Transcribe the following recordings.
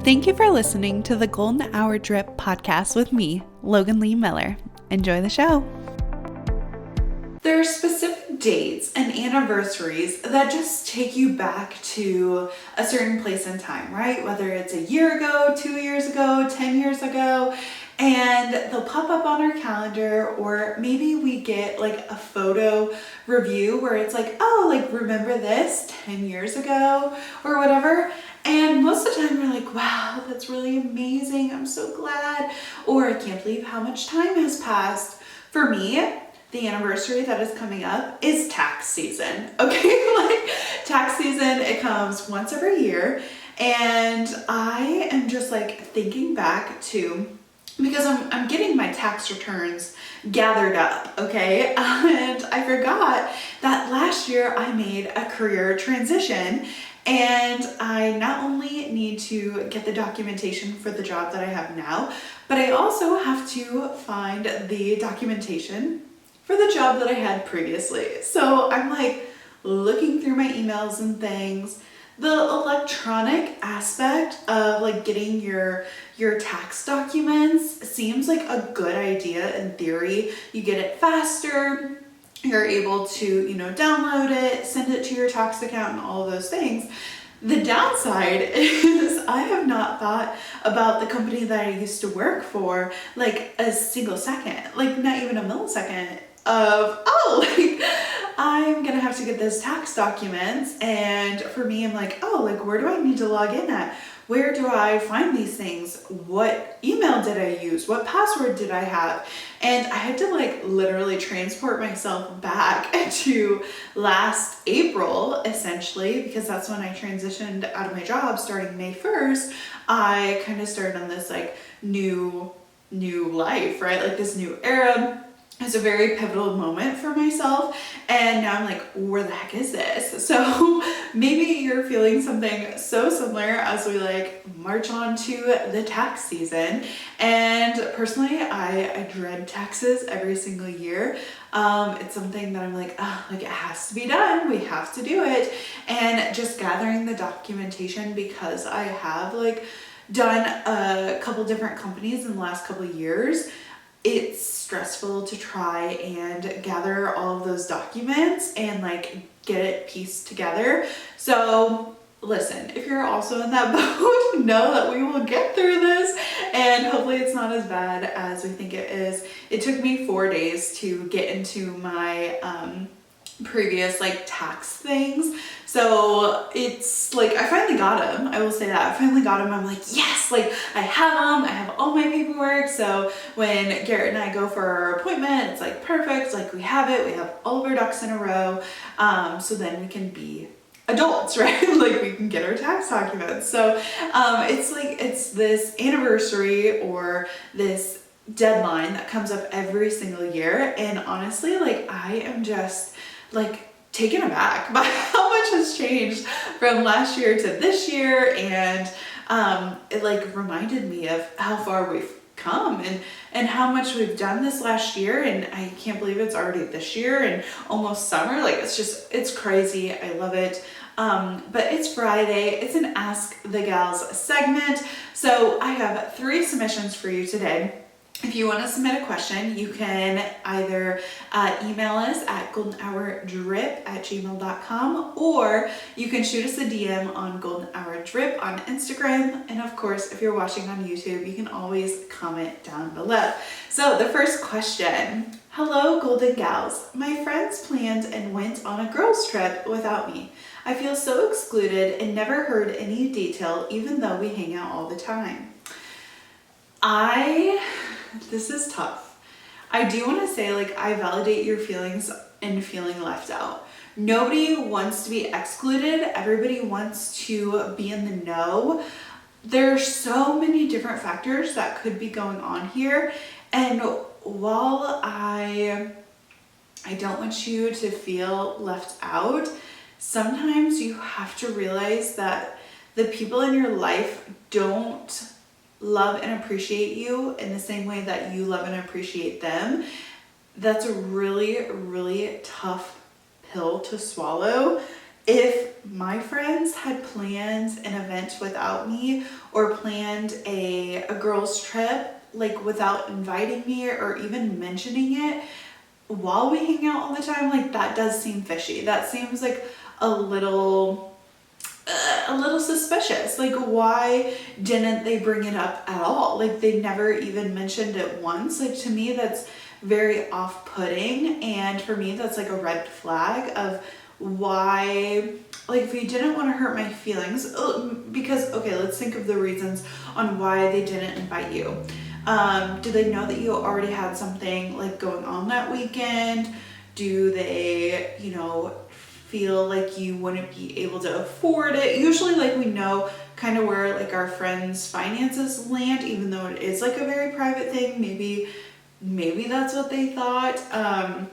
Thank you for listening to the Golden Hour Drip podcast with me, Logan Lee Miller. Enjoy the show. There are specific dates and anniversaries that just take you back to a certain place in time, right? Whether it's a year ago, 2 years ago, 10 years ago, and they'll pop up on our calendar, or maybe we get like a photo review where it's like, oh, like remember this 10 years ago or whatever. And most of the time we're like, wow, that's really amazing. I'm so glad. Or I can't believe how much time has passed. For me, the anniversary that is coming up is tax season. Okay, like tax season, it comes once every year. And I am just like thinking back to, because I'm getting my tax returns gathered up, okay? And I forgot that last year I made a career transition, and I not only need to get the documentation for the job that I have now, but I also have to find the documentation for the job that I had previously. So I'm like looking through my emails and things. The electronic aspect of like getting your tax documents seems like a good idea in theory. You get it faster, you're able to, download it, send it to your tax account and all of those things. The downside is I have not thought about the company that I used to work for like a single second, like not even a millisecond of, I'm gonna have to get those tax documents. And for me, I'm like, where do I need to log in at? Where do I find these things? What email did I use? What password did I have? And I had to like literally transport myself back to last April, essentially, because that's when I transitioned out of my job starting May 1st. I kind of started on this like new life, right? Like this new era. It's a very pivotal moment for myself, and now I'm like, where the heck is this? So maybe you're feeling something so similar as we like march on to the tax season. And personally, I dread taxes every single year. It's something that I'm like, it has to be done. We have to do it. And just gathering the documentation, because I have like done a couple different companies in the last couple of years. It's stressful to try and gather all of those documents and like get it pieced together. So listen, if you're also in that boat, know that we will get through this, and hopefully it's not as bad as we think it is. It took me 4 days to get into my previous like tax things. So it's like, I finally got them. I will say that I finally got them. I'm like, yes, like I have them. I have all my paperwork. So when Garrett and I go for our appointment, it's like perfect. Like we have it. We have all of our ducks in a row. So then we can be adults, right? Like we can get our tax documents. So it's like, it's this anniversary or this deadline that comes up every single year. And honestly, like I am just like taken aback by how much has changed from last year to this year. And it like reminded me of how far we've come and how much we've done this last year. And I can't believe it's already this year and almost summer. Like it's crazy. I love it. But it's Friday. It's an Ask the Gals segment. So I have 3 submissions for you today. If you want to submit a question, you can either email us at goldenhourdrip@gmail.com, or you can shoot us a DM on Golden Hour Drip on Instagram. And of course, if you're watching on YouTube, you can always comment down below. So the first question: hello, Golden Gals. My friends planned and went on a girls' trip without me. I feel so excluded and never heard any detail, even though we hang out all the time. This is tough. I do want to say, like, I validate your feelings and feeling left out. Nobody wants to be excluded. Everybody wants to be in the know. There are so many different factors that could be going on here. And while I don't want you to feel left out, sometimes you have to realize that the people in your life don't love and appreciate you in the same way that you love and appreciate them. That's a really, really tough pill to swallow. if my friends had planned an event without me or planned a girls trip like without inviting me or even mentioning it while we hang out all the time, like that does seem fishy. That seems like a little suspicious. Like, why didn't they bring it up at all? Like, they never even mentioned it once. Like, to me, that's very off-putting, and for me, that's like a red flag of why, like, if you didn't want to hurt my feelings, because, okay, let's think of the reasons on why they didn't invite you. Do they know that you already had something like going on that weekend? Do they, feel like you wouldn't be able to afford it? Usually, like, we know kind of where like our friends' finances land, even though it is like a very private thing. Maybe that's what they thought. And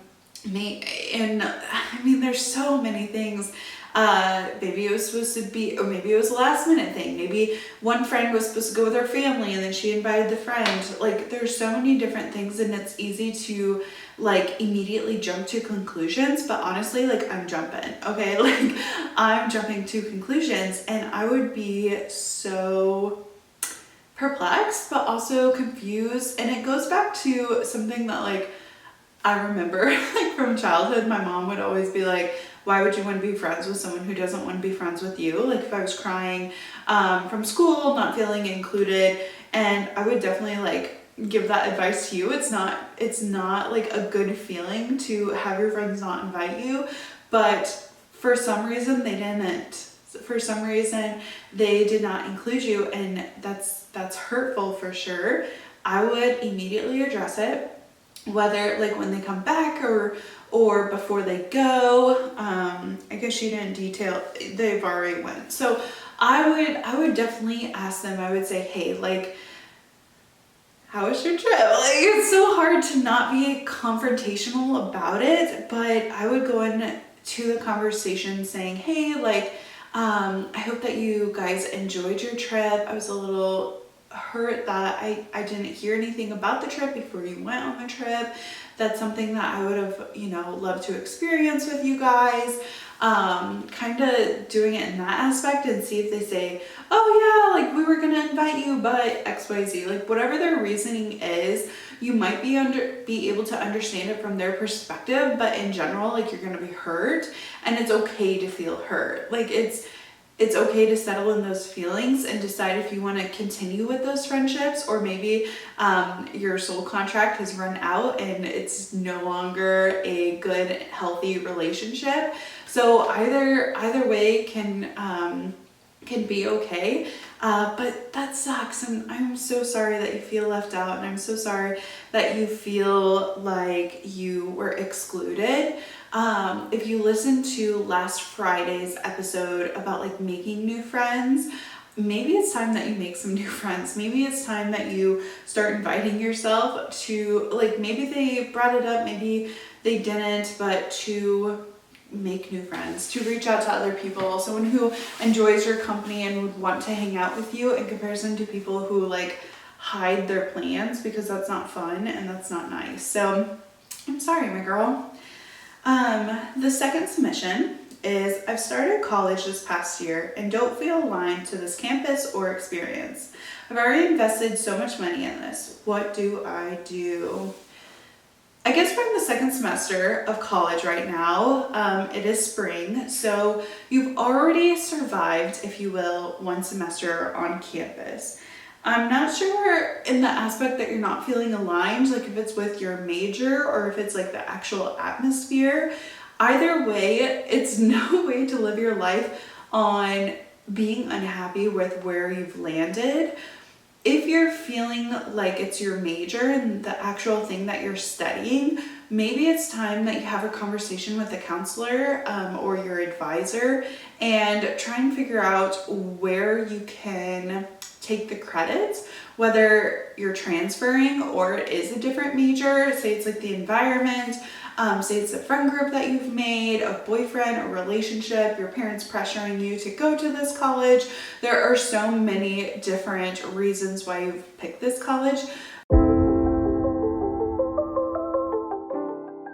I mean, there's so many things. Maybe it was supposed to be, or maybe it was a last minute thing. Maybe one friend was supposed to go with her family and then she invited the friend. Like, there's so many different things, and it's easy to like immediately jump to conclusions, but honestly, like, I'm jumping, okay? Like, I'm jumping to conclusions, and I would be so perplexed, but also confused. And it goes back to something that like I remember like from childhood. My mom would always be like, why would you want to be friends with someone who doesn't want to be friends with you? Like, if I was crying from school, not feeling included, and I would definitely like give that advice to you. It's not like a good feeling to have your friends not invite you, but for some reason they didn't. For some reason they did not include you, and that's hurtful for sure. I would immediately address it, whether like when they come back or before they go. I guess she didn't detail, they've already went. So I would definitely ask them. I would say, hey, like, how was your trip? Like, it's so hard to not be confrontational about it, but I would go into the conversation saying, hey, like, I hope that you guys enjoyed your trip. I was a little hurt that I didn't hear anything about the trip before you went on the trip. That's something that I would have, loved to experience with you guys. Kind of doing it in that aspect, and see if they say, oh yeah, like, we were gonna invite you, but XYZ, like, whatever their reasoning is, you might be able to understand it from their perspective, but in general, like, you're gonna be hurt, and it's okay to feel hurt. Like, it's okay to settle in those feelings and decide if you want to continue with those friendships, or maybe your soul contract has run out and it's no longer a good, healthy relationship. So either way can be okay. But that sucks, and I'm so sorry that you feel left out, and I'm so sorry that you feel like you were excluded. If you listen to last Friday's episode about like making new friends, maybe it's time that you make some new friends. Maybe it's time that you start inviting yourself to, like, maybe they brought it up, maybe they didn't, but to make new friends, to reach out to other people, someone who enjoys your company and would want to hang out with you, in comparison to people who like hide their plans, because that's not fun and that's not nice. So I'm sorry, my girl. The second submission is, I've started college this past year and don't feel aligned to this campus or experience. I've already invested so much money in this. What do I do? I guess we're in the second semester of college right now. It is spring, so you've already survived, if you will, one semester on campus. I'm not sure in the aspect that you're not feeling aligned, like if it's with your major or if it's like the actual atmosphere. Either way, it's no way to live your life on being unhappy with where you've landed. If you're feeling like it's your major and the actual thing that you're studying, maybe it's time that you have a conversation with a counselor or your advisor and try and figure out where you can take the credits, whether you're transferring or it is a different major. Say it's like the environment, say it's a friend group that you've made, a boyfriend, a relationship, your parents pressuring you to go to this college. There are so many different reasons why you've picked this college.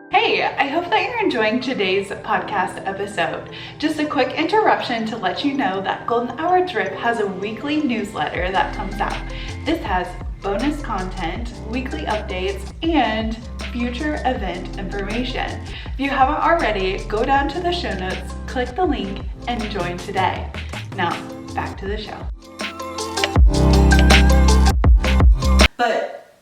Hey, I hope that that you're enjoying today's podcast episode. Just a quick interruption to let you know that Golden Hour Drip has a weekly newsletter that comes out. This has bonus content, weekly updates, and future event information. If you haven't already, go down to the show notes, click the link, and join today. Now, back to the show. But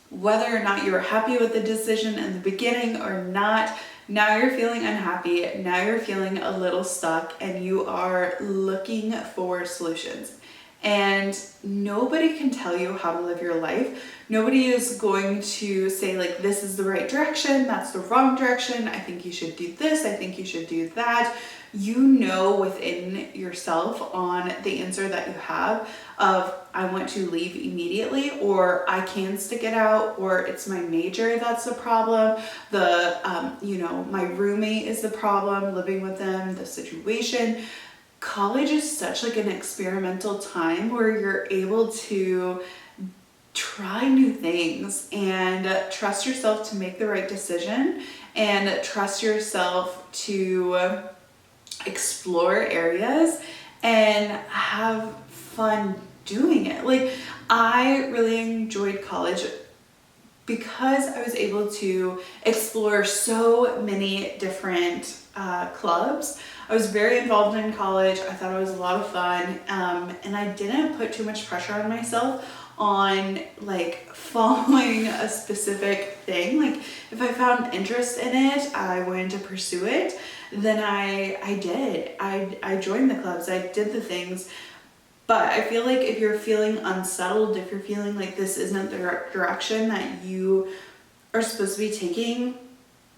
whether or not you were happy with the decision in the beginning or not, now you're feeling unhappy, now you're feeling a little stuck, and you are looking for solutions. And nobody can tell you how to live your life. Nobody is going to say like, this is the right direction, that's the wrong direction, I think you should do this, I think you should do that. You know within yourself on the answer that you have of, I want to leave immediately, or I can stick it out, or it's my major that's the problem, my roommate is the problem, living with them, the situation. College is such like an experimental time where you're able to try new things and trust yourself to make the right decision and trust yourself to explore areas and have fun doing it. Like, I really enjoyed college because I was able to explore so many different clubs. I was very involved in college. I thought it was a lot of fun, and I didn't put too much pressure on myself on like following a specific thing. Like, if I found interest in it, I wanted to pursue it, then I did. I joined the clubs, I did the things. But I feel like if you're feeling unsettled, if you're feeling like this isn't the direction that you are supposed to be taking,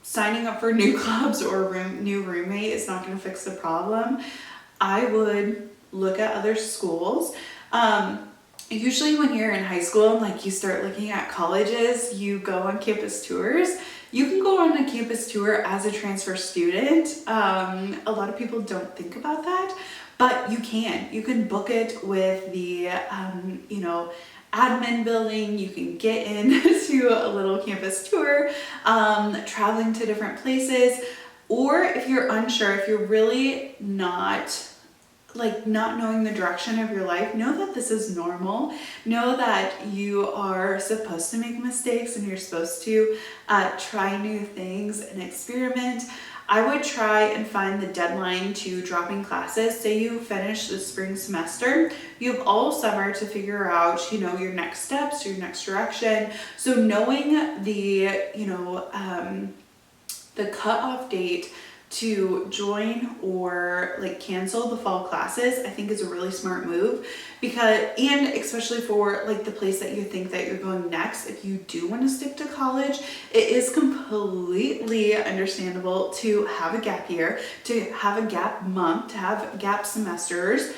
signing up for new clubs or new roommate is not going to fix the problem. I would look at other schools. Usually when you're in high school and like you start looking at colleges, you go on campus tours. You can go on a campus tour as a transfer student. A lot of people don't think about that, but you can. You can book it with the, admin building. You can get into a little campus tour, traveling to different places. Or if you're unsure, if you're really not knowing the direction of your life, know that this is normal. Know that you are supposed to make mistakes and you're supposed to try new things and experiment. I would try and find the deadline to dropping classes. Say you finish the spring semester, you have all summer to figure out, your next steps, your next direction. So knowing the cutoff date to join or like cancel the fall classes, I think is a really smart move, and especially for like the place that you think that you're going next. If you do want to stick to college, it is completely understandable to have a gap year, to have a gap month, to have gap semesters.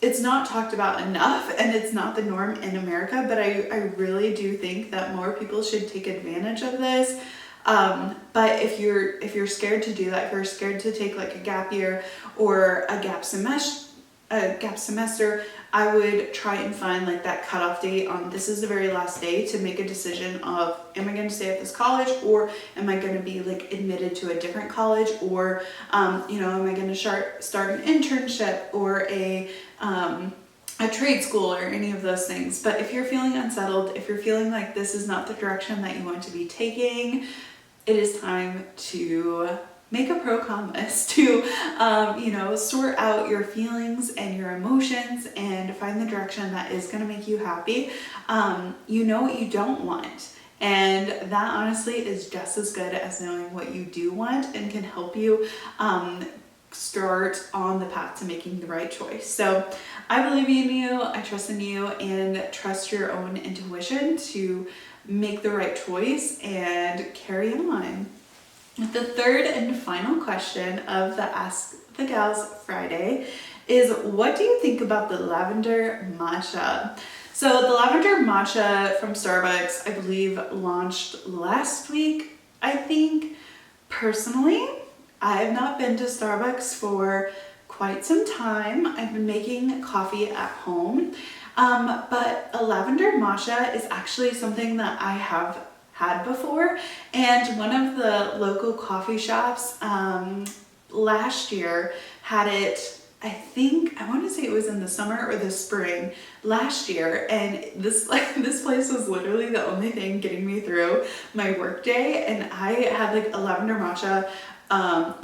It's not talked about enough, and it's not the norm in America, but I really do think that more people should take advantage of this. But if you're scared to do that, if you're scared to take like a gap year or a gap semester, I would try and find like that cutoff date on this is the very last day to make a decision of, am I going to stay at this college, or am I going to be like admitted to a different college, or am I going to start an internship or a trade school or any of those things. But if you're feeling unsettled, if you're feeling like this is not the direction that you want to be taking, it is time to make a pro-con list, to sort out your feelings and your emotions and find the direction that is going to make you happy. You know what you don't want, and that honestly is just as good as knowing what you do want and can help you start on the path to making the right choice. So I believe in you, I trust in you, and trust your own intuition to make the right choice and carry on. The third and final question of the Ask the Gals Friday is, what do you think about the lavender matcha? So the lavender matcha from Starbucks, I believe, launched last week, I think. Personally, I have not been to Starbucks for quite some time. I've been making coffee at home. But a lavender matcha is actually something that I have had before. And one of the local coffee shops last year had it. I want to say it was in the summer or the spring last year, and this place was literally the only thing getting me through my work day, and I had like a lavender matcha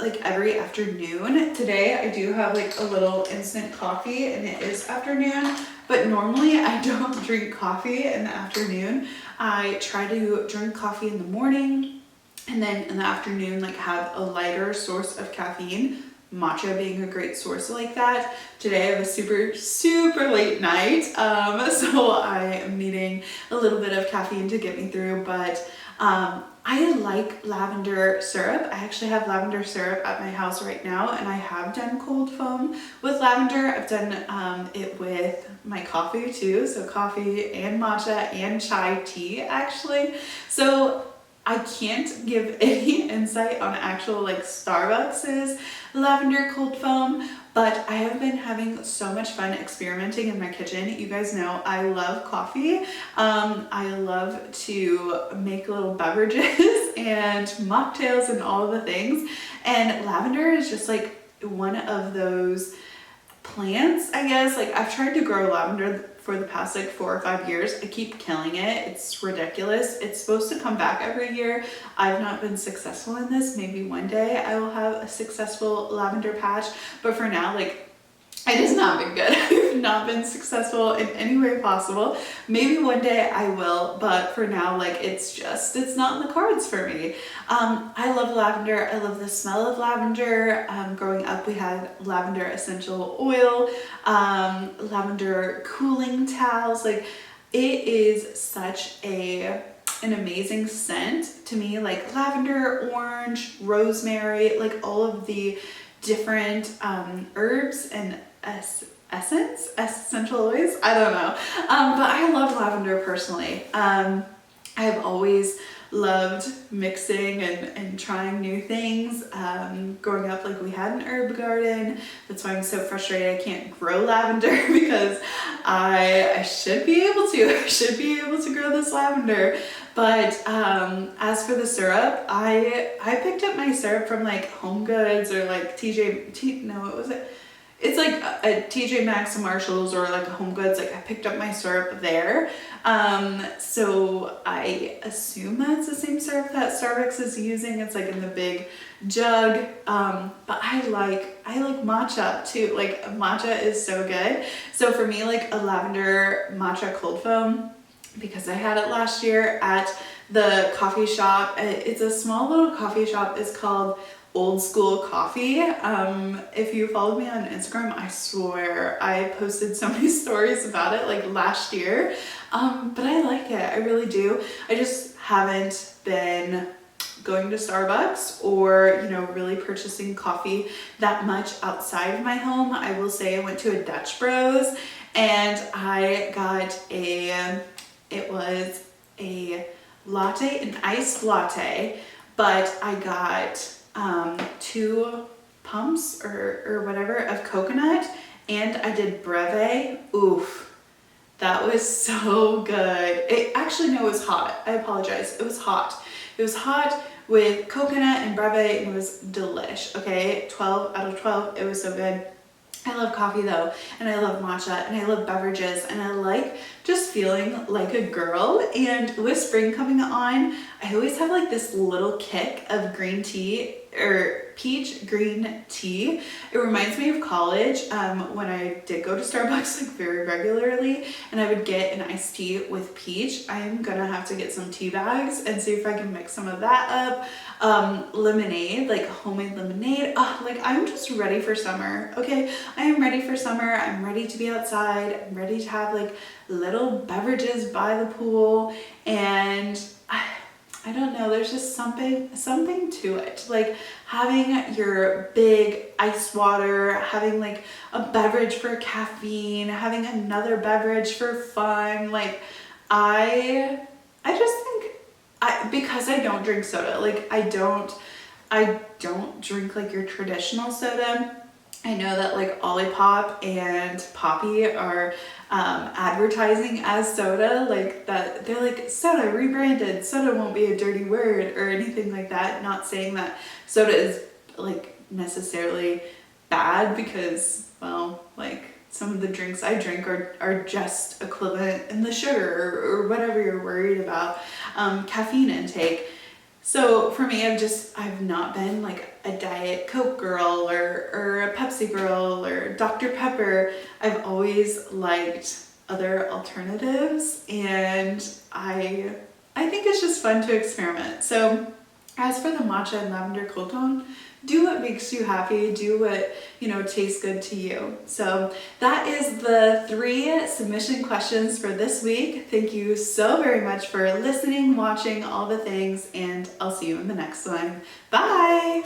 like every afternoon. Today I do have like a little instant coffee and it is afternoon, but normally I don't drink coffee in the afternoon. I try to drink coffee in the morning and then in the afternoon like have a lighter source of caffeine, matcha being a great source like that. Today I have a super late night, so I am needing a little bit of caffeine to get me through, but I like lavender syrup. I actually have lavender syrup at my house right now, and I have done cold foam with lavender. I've done it with my coffee too, so coffee and matcha and chai tea actually. So I can't give any insight on actual like Starbucks's lavender cold foam, but I have been having so much fun experimenting in my kitchen. You guys know I love coffee. I love to make little beverages and mocktails and all the things. And lavender is just like one of those plants, I guess. Like I've tried to grow lavender for the past like 4 or 5 years. I keep killing it. It's ridiculous. It's supposed to come back every year. I've not been successful in this. Maybe one day I will have a successful lavender patch, but for now, like, it has not been good. I've not been successful in any way possible. Maybe one day I will, but for now, like, it's not in the cards for me. I love lavender. I love the smell of lavender. Growing up, we had lavender essential oil, lavender cooling towels. Like, it is such an amazing scent to me. Like lavender, orange, rosemary, like all of the different herbs and essential oils. I don't know. But I love lavender personally. I have always loved mixing and trying new things. Growing up, like, we had an herb garden. That's why I'm so frustrated I can't grow lavender, because I should be able to. I should be able to grow this lavender. But as for the syrup, I picked up my syrup from like Home Goods or like it's like a TJ Maxx, a Marshalls, or like a Home Goods. Like I picked up my syrup there. So I assume that's the same syrup that Starbucks is using. It's like in the big jug. But I like matcha too. Like matcha is so good. So for me, like a lavender matcha cold foam, because I had it last year at the coffee shop. It's a small little coffee shop. It's called Old School Coffee. If you followed me on Instagram, I swear I posted so many stories about it like last year. But I like it. I really do. I just haven't been going to Starbucks or, you know, really purchasing coffee that much outside of my home. I will say I went to a Dutch Bros and I got it was a latte, an iced latte, but I got 2 pumps or whatever of coconut, and I did breve. Oof, that was so good. It was hot. I apologize. It was hot. It was hot with coconut and breve, and it was delish. Okay, 12 out of 12. It was so good. I love coffee though, and I love matcha, and I love beverages, and I like just feeling like a girl. And with spring coming on, I always have like this little kick of green tea or peach green tea. It reminds me of college when I did go to Starbucks like very regularly, and I would get an iced tea with peach. I'm gonna have to get some tea bags and see if I can mix some of that up. Lemonade, like homemade lemonade. Like I'm just ready for summer. Okay, I am ready for summer. I'm ready to be outside. I'm ready to have like little beverages by the pool, and I don't know, there's just something to it. Like having your big iced water, having like a beverage for caffeine, having another beverage for fun. Like I just think because I don't drink soda, like I don't drink like your traditional soda. I know that like Olipop and Poppy are advertising as soda, like that they're like soda rebranded, soda won't be a dirty word or anything like that. Not saying that soda is like necessarily bad, because well, like some of the drinks I drink are just equivalent in the sugar or whatever you're worried about, caffeine intake. So for me, I've not been like a Diet Coke girl or a Pepsi girl or Dr. Pepper. I've always liked other alternatives, and I think it's just fun to experiment. So as for the matcha and lavender cold, do what makes you happy, do what, tastes good to you. So that is the 3 submission questions for this week. Thank you so very much for listening, watching, all the things, and I'll see you in the next one. Bye!